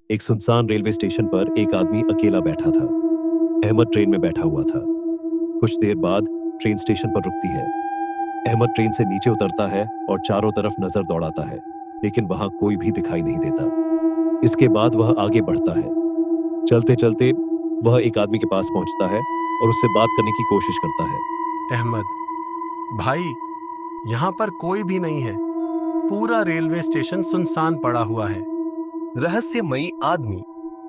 एक सुनसान railway station पर एक आदमी अकेला बैठा था। अहमद ट्रेन में बैठा हुआ था। कुछ देर बाद ट्रेन स्टेशन पर रुकती है। अहमद ट्रेन से नीचे उतरता है और चारों तरफ नजर दौड़ाता है, लेकिन वहां कोई भी दिखाई नहीं देता। इसके बाद वह आगे बढ़ता है। चलते चलते वह एक आदमी के पास पहुंचता है और उससे बात करने की कोशिश करता है। अहमद भाई, यहाँ पर कोई भी नहीं है। पूरा रेलवे स्टेशन सुनसान पड़ा हुआ है। रहस्यमयी आदमी,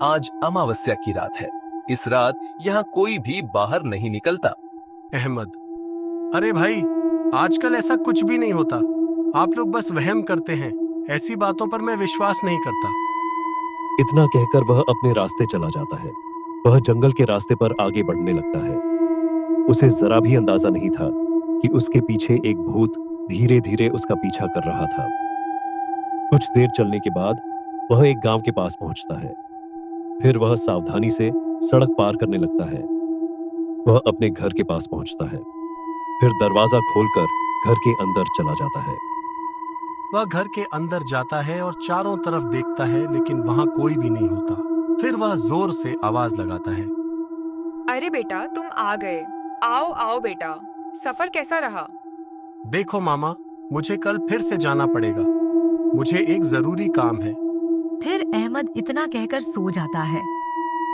आज अमावस्या की रात है। इस रात यहाँ कोई भी बाहर नहीं निकलता। अहमद, अरे भाई, आजकल ऐसा कुछ भी नहीं होता। आप लोग बस वहम करते हैं। ऐसी बातों पर मैं विश्वास नहीं करता। इतना कहकर वह अपने रास्ते चला जाता है। वह जंगल के रास्ते पर आगे बढ़ने लगता है। उसे जरा भी अंदाजा नहीं था कि उसके पीछे एक भूत धीरे धीरे उसका पीछा कर रहा था। कुछ देर चलने के बाद वह एक गांव के पास पहुंचता है। फिर वह सावधानी से सड़क पार करने लगता है। वह अपने घर के पास पहुंचता है। फिर दरवाजा खोलकर घर के अंदर चला जाता है। वह घर के अंदर जाता है और चारों तरफ देखता है, लेकिन वहां कोई भी नहीं होता। फिर वह जोर से आवाज लगाता है। अरे बेटा, तुम आ गए। आओ आओ बेटा, सफर कैसा रहा? देखो मामा, मुझे कल फिर से जाना पड़ेगा। मुझे एक जरूरी काम है। फिर अहमद इतना कहकर सो जाता है।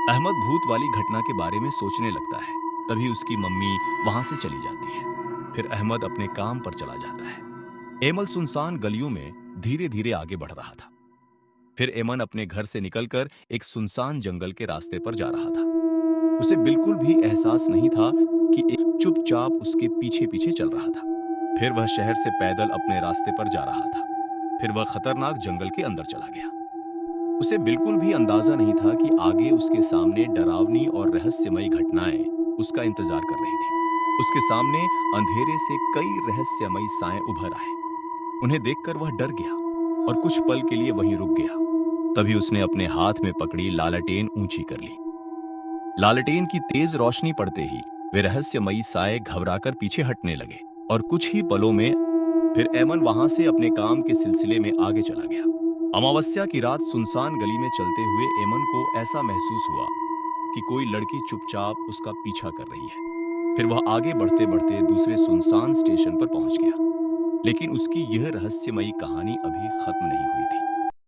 अहमद भूत वाली घटना के बारे में सोचने लगता है। तभी उसकी मम्मी वहां से चली जाती है। फिर अहमद अपने काम पर चला जाता है। एमल सुनसान गलियों में धीरे धीरे आगे बढ़ रहा था। फिर एमन अपने घर से निकलकर एक सुनसान जंगल के रास्ते पर जा रहा था। उसे बिल्कुल भी एहसास नहीं था कि एक चुपचाप उसके पीछे पीछे चल रहा था। फिर वह शहर से पैदल अपने रास्ते पर जा रहा था। फिर वह खतरनाक जंगल के अंदर चला गया। उसे बिल्कुल भी अंदाजा नहीं था कि आगे उसके सामने डरावनी और रहस्यमयी घटनाएं उसका इंतजार कर रही थी। उसके सामने अंधेरे से कई रहस्यमयी साएं उभर आए। उन्हें देखकर वह डर गया और कुछ पल के लिए वहीं रुक गया। तभी उसने अपने हाथ में पकड़ी लालटेन ऊंची कर ली। लालटेन की तेज रोशनी पड़ते ही वे रहस्यमयी साए घबराकर पीछे हटने लगे और कुछ ही पलों में फिर एमन वहां से अपने काम के सिलसिले में आगे चला गया। अमावस्या की रात सुनसान गली में चलते हुए एमन को ऐसा महसूस हुआ कि कोई लड़की चुपचाप उसका पीछा कर रही है। फिर वह आगे बढ़ते बढ़ते दूसरे सुनसान स्टेशन पर पहुंच गया, लेकिन उसकी यह रहस्यमयी कहानी अभी खत्म नहीं हुई थी।